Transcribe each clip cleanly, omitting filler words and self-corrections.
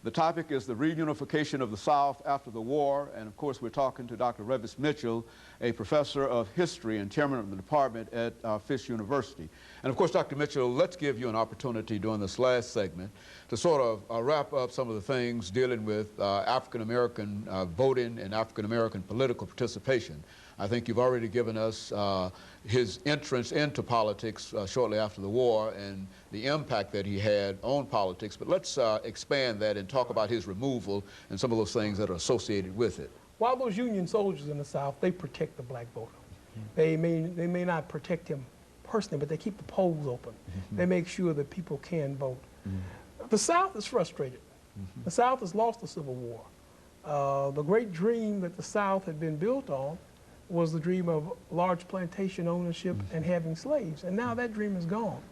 The topic is the reunification of the South after the war, and of course we're talking to Dr. Revis Mitchell, a professor of history and chairman of the department at Fisk University. And of course, Dr. Mitchell, let's give you an opportunity during this last segment to sort of wrap up some of the things dealing with African-American voting and African-American political participation. I think you've already given us his entrance into politics shortly after the war and the impact that he had on politics, but let's expand that and talk about his removal and some of those things that are associated with it. While those Union soldiers in the South, they protect the black voter. They may not protect him personally, but they keep the polls open. They make sure that people can vote. The South is frustrated. The South has lost the Civil War. The great dream that the South had been built on was the dream of large plantation ownership and having slaves, and now that dream is gone.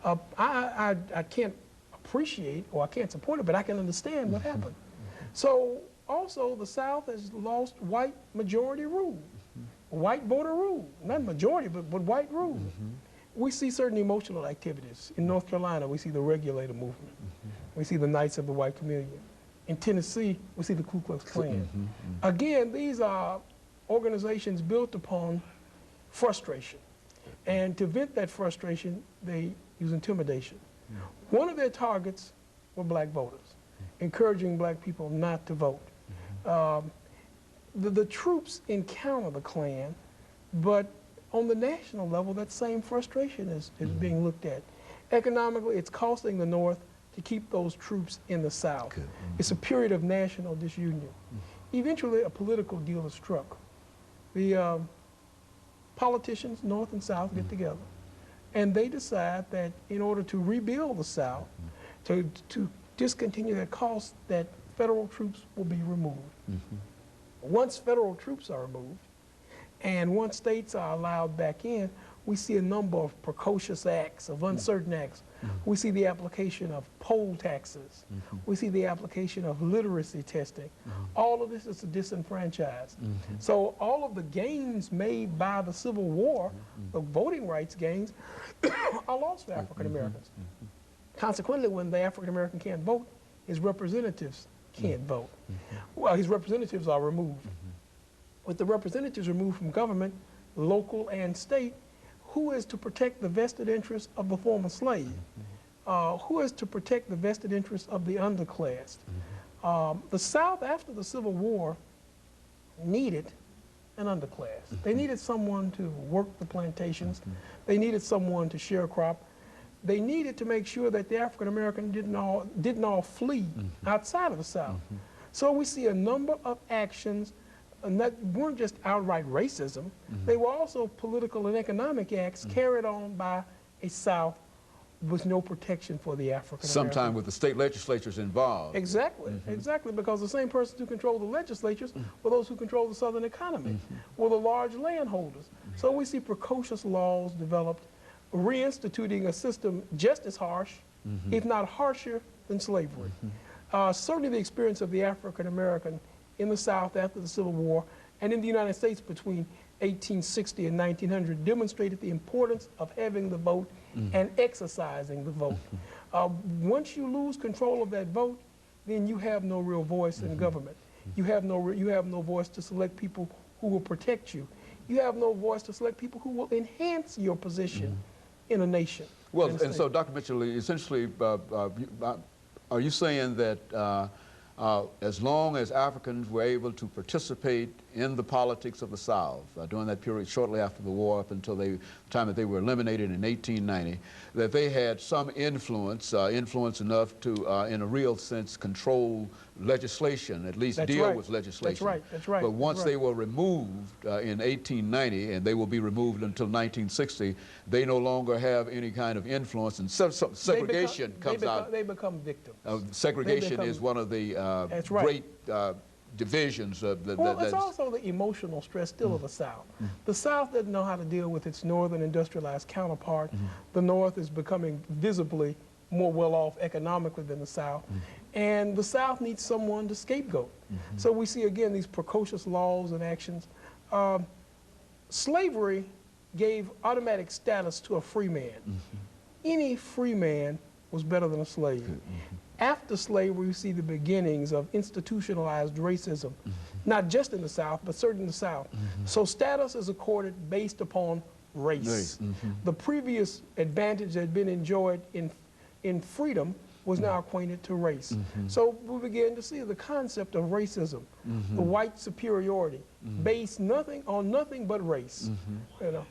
I can't appreciate, or I can't support it, but I can understand what happened. So also the South has lost white majority rule, white voter rule, not majority, but white rule. We see certain emotional activities. In North Carolina, we see the regulator movement. We see the Knights of the White Communion. In Tennessee, we see the Ku Klux Klan. Again, these are organizations built upon frustration. And to vent that frustration, they use intimidation. One of their targets were black voters, encouraging black people not to vote. The troops encounter the Klan, but on the national level, that same frustration is being looked at. Economically, it's costing the North to keep those troops in the South. It's a period of national disunion. Eventually, a political deal is struck. The politicians, North and South, get together, and they decide that in order to rebuild the South, to discontinue that cost, that federal troops will be removed. Once federal troops are removed, and once states are allowed back in, we see a number of precocious acts, of uncertain acts. We see the application of poll taxes. We see the application of literacy testing. All of this is to disenfranchise. So all of the gains made by the Civil War, the voting rights gains, are lost for African Americans. Consequently, when the African American can't vote, his representatives can't vote. Well, his representatives are removed. With the representatives removed from government, local and state, who is to protect the vested interests of the former slave? Who is to protect the vested interests of the underclass? The South, after the Civil War, needed an underclass. They needed someone to work the plantations. They needed someone to sharecrop. They needed to make sure that the African American didn't all flee outside of the South. So we see a number of actions and that weren't just outright racism. They were also political and economic acts carried on by a South with no protection for the African American. Sometimes with the state legislatures involved. Exactly, exactly, because the same persons who control the legislatures were those who control the Southern economy, were the large landholders. So we see precocious laws developed, reinstituting a system just as harsh, if not harsher, than slavery. Certainly the experience of the African American in the South after the Civil War and in the United States between 1860 and 1900 demonstrated the importance of having the vote and exercising the vote. Once you lose control of that vote, then you have no real voice in government. You have no voice to select people who will protect you. You have no voice to select people who will enhance your position in a nation. Well, and so Dr. Mitchell, essentially, are you saying that as long as Africans were able to participate in the politics of the South during that period shortly after the war up until the time that they were eliminated in 1890, that they had some influence, influence enough to, in a real sense, control legislation, at least deal with legislation. That's right. But once they were removed in 1890, and they will be removed until 1960, they no longer have any kind of influence, and segregation comes out. They become victims. Segregation is one of the great divisions of the... Well, it's also the emotional stress still of the South. The South doesn't know how to deal with its northern industrialized counterpart. The North is becoming visibly more well-off economically than the South. And the South needs someone to scapegoat. So we see, again, these precocious laws and actions. Slavery gave automatic status to a free man. Any free man was better than a slave. After slavery, we see the beginnings of institutionalized racism, not just in the South, but certainly in the South. So status is accorded based upon race. The previous advantage that had been enjoyed in freedom was now acquainted to race. So we begin to see the concept of racism, the white superiority, based on nothing but race. You know.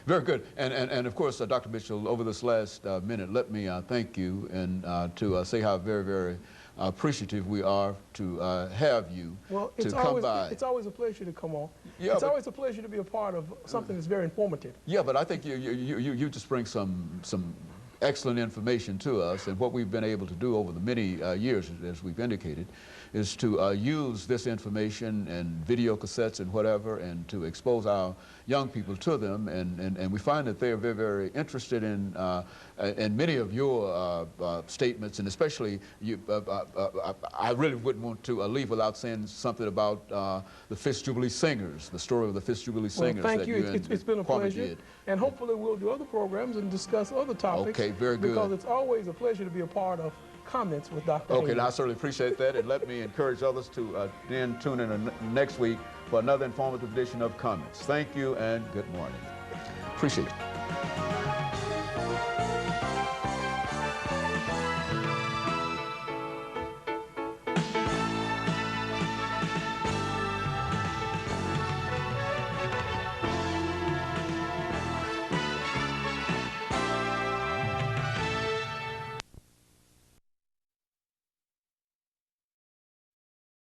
Very good. And of course, Dr. Mitchell, over this last minute, let me thank you and to say how very, very appreciative we are to have you to come by. It's always a pleasure to come on. Yeah, it's always a pleasure to be a part of something that's very informative. Yeah, but I think you just bring some excellent information to us, and what we've been able to do over the many years, as we've indicated, is to use this information and video cassettes and whatever, and to expose our young people to them, and we find that they're very, very interested in many of your statements, and especially you. I really wouldn't want to leave without saying something about the Fifth Jubilee Singers, the story of the Fifth Jubilee Singers. Well, thank you. It's been a pleasure, and hopefully we'll do other programs and discuss other topics. Okay, very good. Because it's always a pleasure to be a part of Comments with Dr. Okay, Haynes. I certainly appreciate that, and let me encourage others to then tune in next week for another informative edition of Comments. Thank you and good morning. Appreciate it.